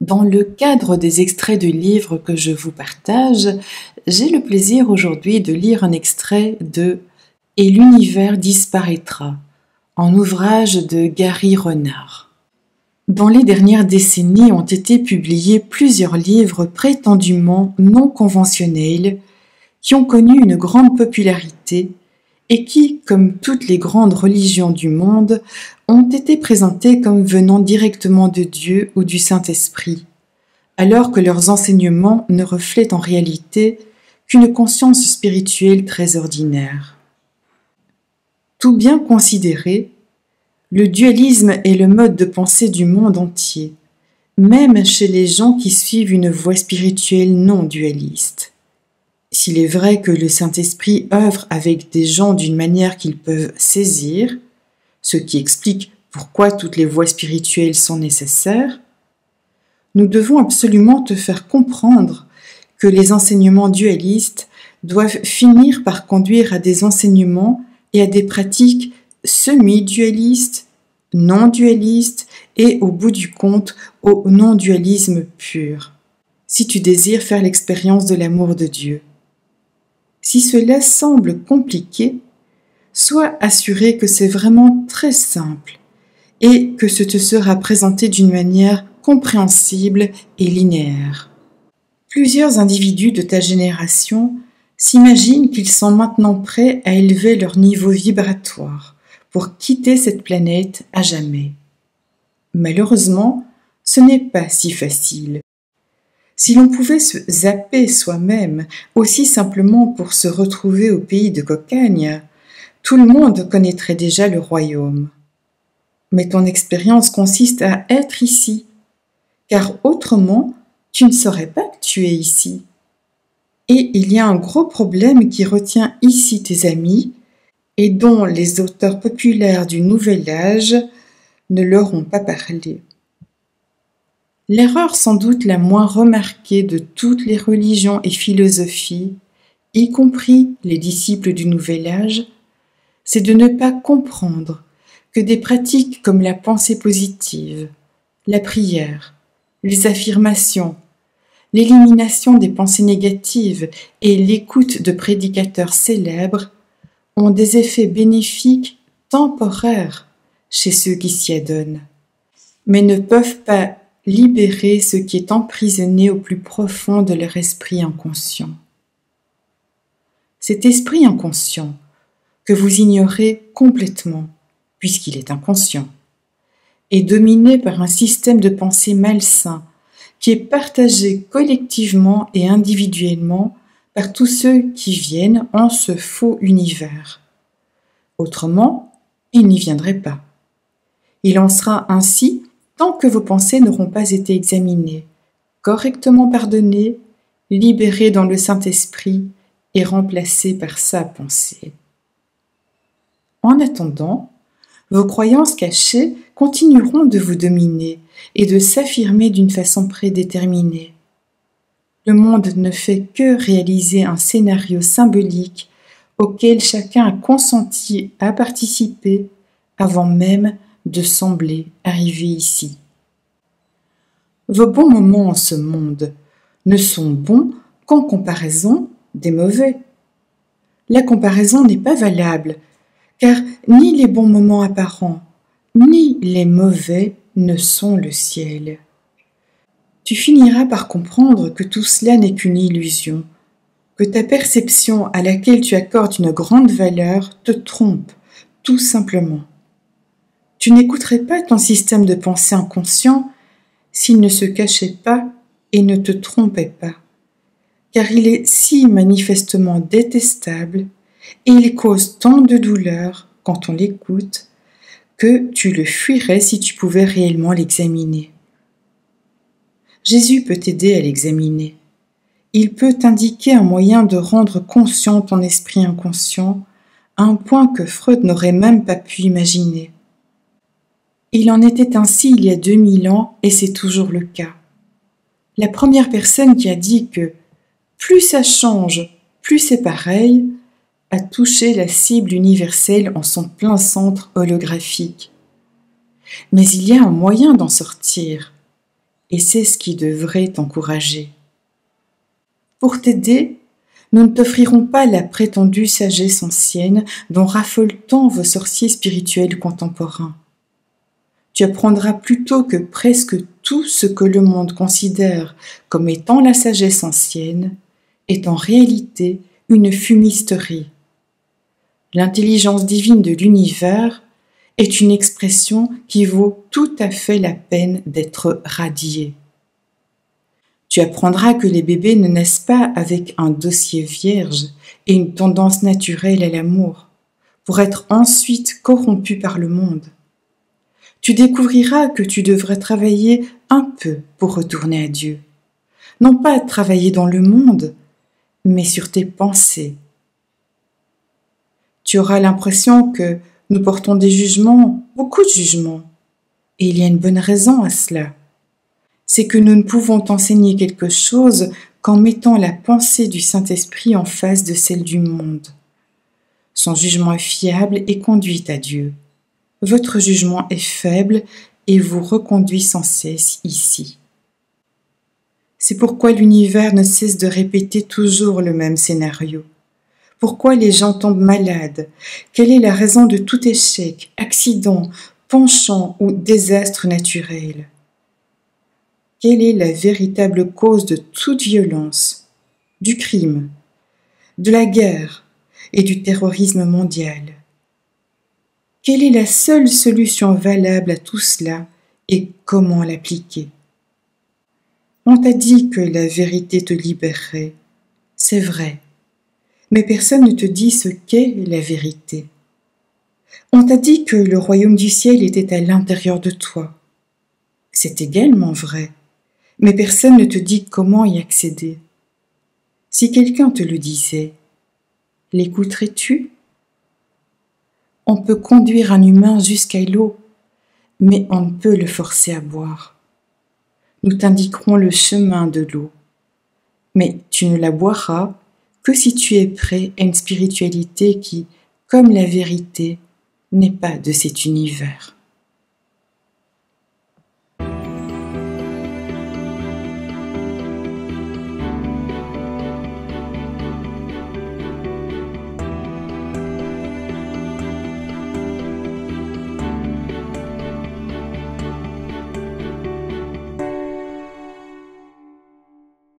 Dans le cadre des extraits de livres que je vous partage, j'ai le plaisir aujourd'hui de lire un extrait de « Et l'univers disparaîtra » en ouvrage de Gary Renard. Dans les dernières décennies ont été publiés plusieurs livres prétendument non conventionnels qui ont connu une grande popularité et qui, comme toutes les grandes religions du monde, ont été présentés comme venant directement de Dieu ou du Saint-Esprit, alors que leurs enseignements ne reflètent en réalité qu'une conscience spirituelle très ordinaire. Tout bien considéré, le dualisme est le mode de pensée du monde entier, même chez les gens qui suivent une voie spirituelle non dualiste. S'il est vrai que le Saint-Esprit œuvre avec des gens d'une manière qu'ils peuvent saisir, ce qui explique pourquoi toutes les voies spirituelles sont nécessaires, nous devons absolument te faire comprendre que les enseignements dualistes doivent finir par conduire à des enseignements et à des pratiques semi-dualistes, non-dualistes et, au bout du compte, au non-dualisme pur, si tu désires faire l'expérience de l'amour de Dieu. Si cela semble compliqué, sois assuré que c'est vraiment très simple et que ce te sera présenté d'une manière compréhensible et linéaire. Plusieurs individus de ta génération s'imaginent qu'ils sont maintenant prêts à élever leur niveau vibratoire pour quitter cette planète à jamais. Malheureusement, ce n'est pas si facile. Si l'on pouvait se zapper soi-même, aussi simplement pour se retrouver au pays de Cocagne, tout le monde connaîtrait déjà le royaume. Mais ton expérience consiste à être ici, car autrement, tu ne saurais pas que tu es ici. Et il y a un gros problème qui retient ici tes amis et dont les auteurs populaires du Nouvel Âge ne leur ont pas parlé. L'erreur sans doute la moins remarquée de toutes les religions et philosophies, y compris les disciples du Nouvel Âge, c'est de ne pas comprendre que des pratiques comme la pensée positive, la prière, les affirmations, l'élimination des pensées négatives et l'écoute de prédicateurs célèbres ont des effets bénéfiques temporaires chez ceux qui s'y adonnent, mais ne peuvent pas libérer ce qui est emprisonné au plus profond de leur esprit inconscient. Cet esprit inconscient, que vous ignorez complètement, puisqu'il est inconscient, est dominé par un système de pensée malsain qui est partagé collectivement et individuellement par tous ceux qui viennent en ce faux univers. Autrement, il n'y viendrait pas. Il en sera ainsi tant que vos pensées n'auront pas été examinées, correctement pardonnées, libérées dans le Saint-Esprit et remplacées par sa pensée. En attendant, vos croyances cachées continueront de vous dominer et de s'affirmer d'une façon prédéterminée. Le monde ne fait que réaliser un scénario symbolique auquel chacun a consenti à participer avant même de sembler arriver ici. Vos bons moments en ce monde ne sont bons qu'en comparaison des mauvais. La comparaison n'est pas valable, car ni les bons moments apparents, ni les mauvais ne sont le ciel. Tu finiras par comprendre que tout cela n'est qu'une illusion, que ta perception à laquelle tu accordes une grande valeur te trompe, tout simplement. Tu n'écouterais pas ton système de pensée inconscient s'il ne se cachait pas et ne te trompait pas, car il est si manifestement détestable et il cause tant de douleur quand on l'écoute que tu le fuirais si tu pouvais réellement l'examiner. Jésus peut t'aider à l'examiner. Il peut t'indiquer un moyen de rendre conscient ton esprit inconscient à un point que Freud n'aurait même pas pu imaginer. Il en était ainsi il y a 2000 ans et c'est toujours le cas. La première personne qui a dit que plus ça change, plus c'est pareil, a touché la cible universelle en son plein centre holographique. Mais il y a un moyen d'en sortir. et c'est ce qui devrait t'encourager. Pour t'aider, nous ne t'offrirons pas la prétendue sagesse ancienne dont raffolent tant vos sorciers spirituels contemporains. Tu apprendras plutôt que presque tout ce que le monde considère comme étant la sagesse ancienne est en réalité une fumisterie. L'intelligence divine de l'univers est une expression qui vaut tout à fait la peine d'être radiée. Tu apprendras que les bébés ne naissent pas avec un dossier vierge et une tendance naturelle à l'amour, pour être ensuite corrompus par le monde. Tu découvriras que tu devrais travailler un peu pour retourner à Dieu. Non pas travailler dans le monde, mais sur tes pensées. Tu auras l'impression que nous portons des jugements, beaucoup de jugements. Et il y a une bonne raison à cela. C'est que nous ne pouvons t'enseigner quelque chose qu'en mettant la pensée du Saint-Esprit en face de celle du monde. Son jugement est fiable et conduit à Dieu. Votre jugement est faible et vous reconduit sans cesse ici. C'est pourquoi l'univers ne cesse de répéter toujours le même scénario. Pourquoi les gens tombent malades? Quelle est la raison de tout échec, accident, penchant ou désastre naturel? Quelle est la véritable cause de toute violence, du crime, de la guerre et du terrorisme mondial? Quelle est la seule solution valable à tout cela et comment l'appliquer? On t'a dit que la vérité te libérerait, c'est vrai. Mais personne ne te dit ce qu'est la vérité. On t'a dit que le royaume du ciel était à l'intérieur de toi. C'est également vrai, mais personne ne te dit comment y accéder. Si quelqu'un te le disait, l'écouterais-tu? On peut conduire un humain jusqu'à l'eau, mais on ne peut le forcer à boire. Nous t'indiquerons le chemin de l'eau, mais tu ne la boiras que si tu es prêt à une spiritualité qui, comme la vérité, n'est pas de cet univers.